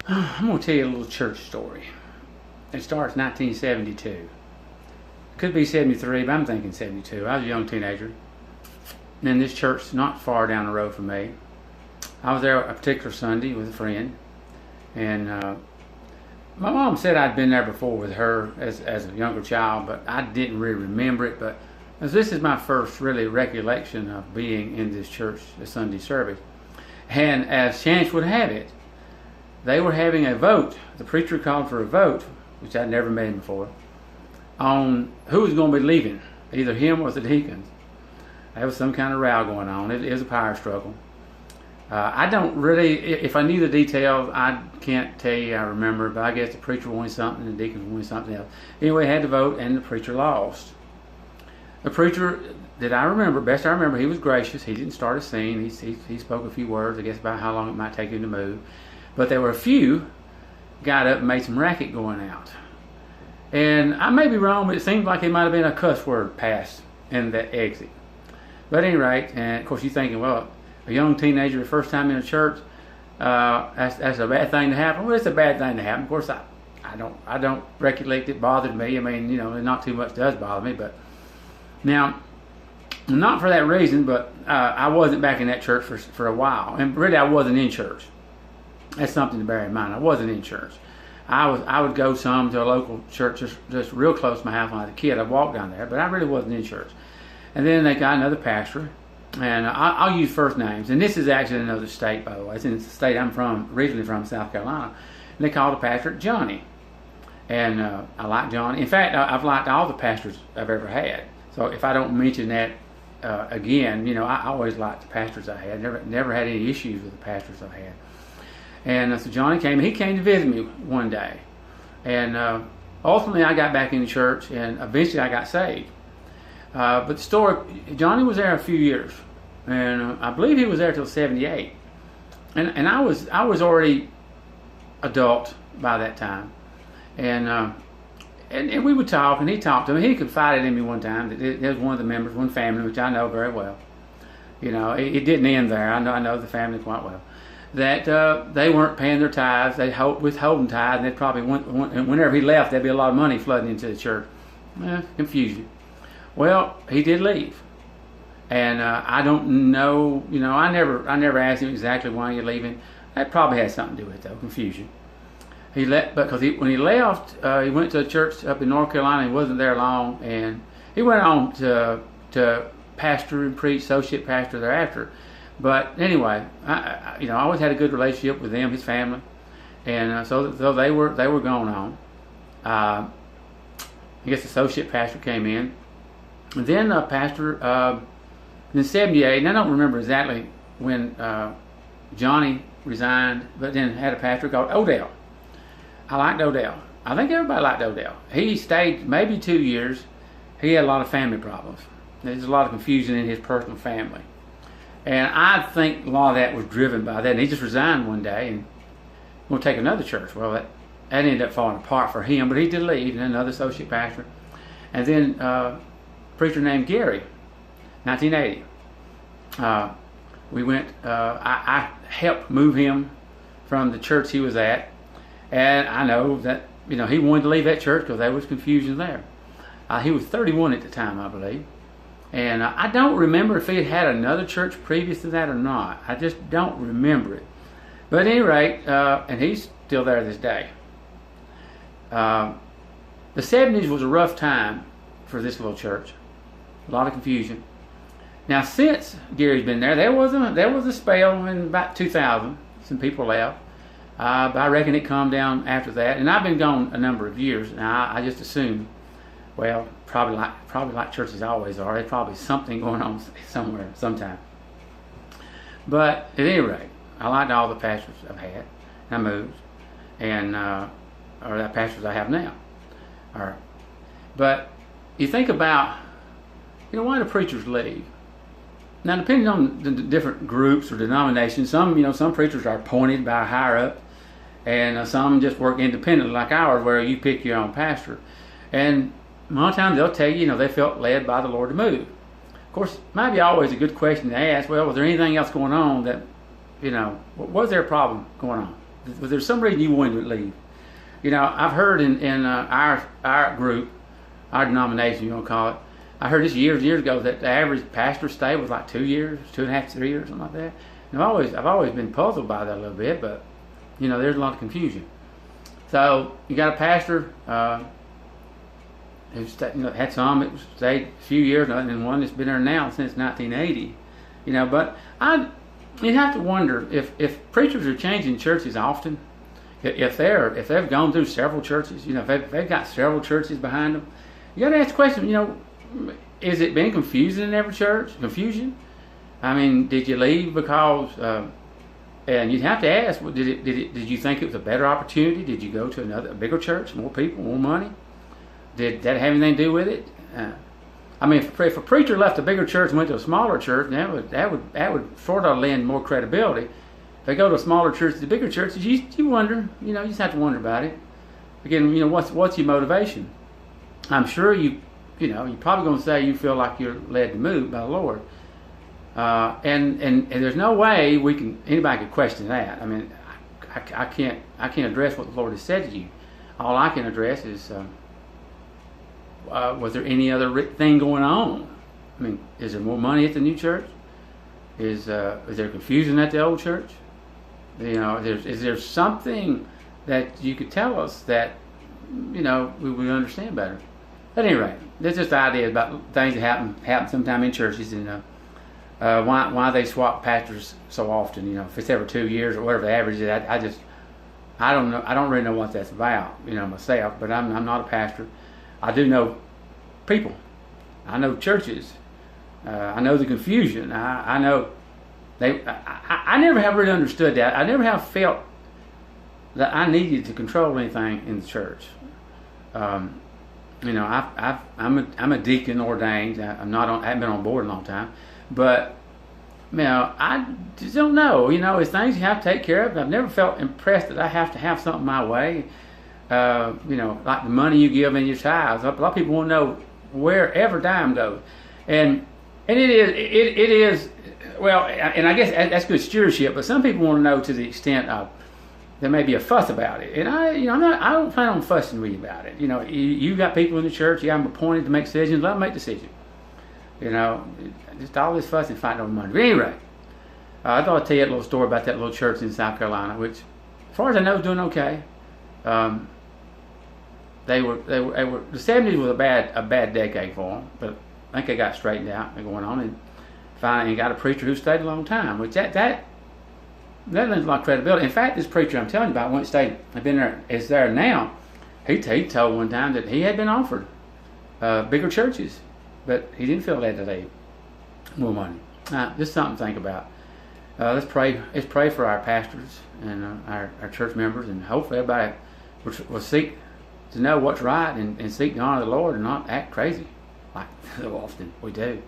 I'm going to tell you a little church story. It starts 1972. Could be 73, but I'm thinking 72. I was a young teenager. And this church not far down the road from me. I was there a particular Sunday with a friend. And my mom said I'd been there before with her as a younger child, but I didn't really remember it. But as this is my first really recollection of being in this church, the Sunday service. And as chance would have it, they were having a vote. The preacher called for a vote, which I'd never made before, on who was going to be leaving, either him or the deacons. There was some kind of row going on. It was a power struggle. I don't really, if I knew the details, I can't tell you I remember, but I guess the preacher wanted something and the deacons wanted something else. Anyway, had to vote, and the preacher lost. The preacher, that I remember, best I remember, he was gracious. He didn't start a scene. He spoke a few words, I guess, about how long it might take him to move. But there were a few got up and made some racket going out. And I may be wrong, but it seemed like it might have been a cuss word passed in the exit. But at any rate, and of course you're thinking, well, a young teenager, the first time in a church, that's a bad thing to happen. Well, it's a bad thing to happen. Of course, I don't recollect it bothered me. I mean, not too much does bother me. But now, not for that reason, but I wasn't back in that church for a while, and really I wasn't in church. That's something to bear in mind. I wasn't in church. I would go some to a local church just real close to my house when I was a kid. I'd walk down there, but I really wasn't in church. And then they got another pastor, and I'll use first names. And this is actually another state, by the way. It's in the state I'm from, originally from, South Carolina. And they called the pastor Johnny. And I like Johnny. In fact, I've liked all the pastors I've ever had. So if I don't mention that again, I always liked the pastors I had. Never had any issues with the pastors I had. And so Johnny came. He came to visit me one day. And ultimately I got back into church, and eventually I got saved. But the story, Johnny was there a few years, and I believe he was there till 78. And I was already adult by that time. And we would talk, and he talked to me. He confided in me one time that there was one of the members, one family, which I know very well. It didn't end there. I know the family quite well. That they weren't paying their tithes. They withholding tithes, and they'd probably whenever he left, there'd be a lot of money flooding into the church. Confusion. Well, he did leave, and I don't know. I never asked him exactly why you're leaving. That probably had something to do with it, though, confusion. He left because when he left, he went to a church up in North Carolina. He wasn't there long, and he went on to pastor and preach, associate pastor thereafter. But anyway, I always had a good relationship with them, his family, and so they were going on. I guess the associate pastor came in, and then pastor in '78. And I don't remember exactly when Johnny resigned, but then had a pastor called Odell. I liked Odell. I think everybody liked Odell. He stayed maybe 2 years. He had a lot of family problems. There's a lot of confusion in his personal family. And I think a lot of that was driven by that. And he just resigned one day and going to take another church. Well, that ended up falling apart for him, but he did leave, and another associate pastor. And then a preacher named Gary, 1980. We went, I helped move him from the church he was at. And I know that, he wanted to leave that church because there was confusion there. He was 31 at the time, I believe. And I don't remember if he had another church previous to that or not. I just don't remember it. But at any rate, and he's still there this day. The 70s was a rough time for this little church. A lot of confusion. Now, since Gary's been there, there was a spell in about 2000. Some people left. But I reckon it calmed down after that. And I've been gone a number of years. Now, I just assumed, well, probably like churches always are. There's probably something going on somewhere, sometime. But at any rate, I liked all the pastors I've had. I moved, and or the pastors I have now. But you think about, why do preachers leave? Now, depending on the different groups or denominations, some preachers are appointed by a higher up, and some just work independently, like ours, where you pick your own pastor. And a lot of times they'll tell you, they felt led by the Lord to move. Of course, it might be always a good question to ask. Well, was there anything else going on that, was there a problem going on? Was there some reason you wanted to leave? You know, I've heard in our group, our denomination, you want to call it, I heard this years ago that the average pastor stay was like 2 years, 2.5, 3 years, something like that. And I've always been puzzled by that a little bit, but you know, there's a lot of confusion. So you got a pastor who had some that stayed a few years, and then one that's been there now since 1980. You know, but you have to wonder if preachers are changing churches often, if they've gone through several churches, you know, if they've got several churches behind them, you got to ask the question, you know, is it been confusing in every church? Confusion? I mean, did you leave because? And you'd have to ask, well, did you think it was a better opportunity? Did you go to a bigger church, more people, more money? Did that have anything to do with it? I mean, if a preacher left a bigger church and went to a smaller church, that would sort of lend more credibility. If they go to a smaller church, the bigger churches, you wonder, you know, you just have to wonder about it. Again, you know, what's your motivation? I'm sure you're probably going to say you feel like you're led to move by the Lord, and there's no way anybody could question that. I mean, I can't address what the Lord has said to you. All I can address is. Was there any other thing going on? I mean, is there more money at the new church? Is there confusion at the old church? You know, is there something that you could tell us that, you know, we would understand better? At any rate, there's just ideas about things that happen sometime in churches, and why they swap pastors so often. You know, if it's every 2 years or whatever the average is, I don't know. I don't really know what that's about, you know, myself. But I'm not a pastor. I do know people. I know churches. I know the confusion. I know I never have really understood that. I never have felt that I needed to control anything in the church. You know, I'm a deacon ordained. I haven't been on board in a long time, but you know, I just don't know. You know, it's things you have to take care of. I've never felt impressed that I have to have something my way. You know, like the money you give in your tithes. A lot of people want to know where every dime goes, and it is well, and I guess that's good stewardship. But some people want to know to the extent of there may be a fuss about it, and I don't plan on fussing with you about it. You know, you got people in the church. Yeah, I'm appointed to make decisions. Let them make decisions. You know, just all this fuss and fighting over money. But anyway, I thought I'd tell you a little story about that little church in South Carolina, which, as far as I know, is doing okay. They were the 70s was a bad decade for them, but I think they got straightened out. They're going on and finally got a preacher who stayed a long time, which that lends a lot of credibility. In fact, this preacher I'm telling you about went stayed. I've been there. Is there now? He told one time that he had been offered bigger churches, but he didn't feel led to leave. More money. Just something to think about. Let's pray. Let's pray for our pastors and our church members, and hopefully everybody will seek to know what's right and seek to honor the Lord and not act crazy like so often we do.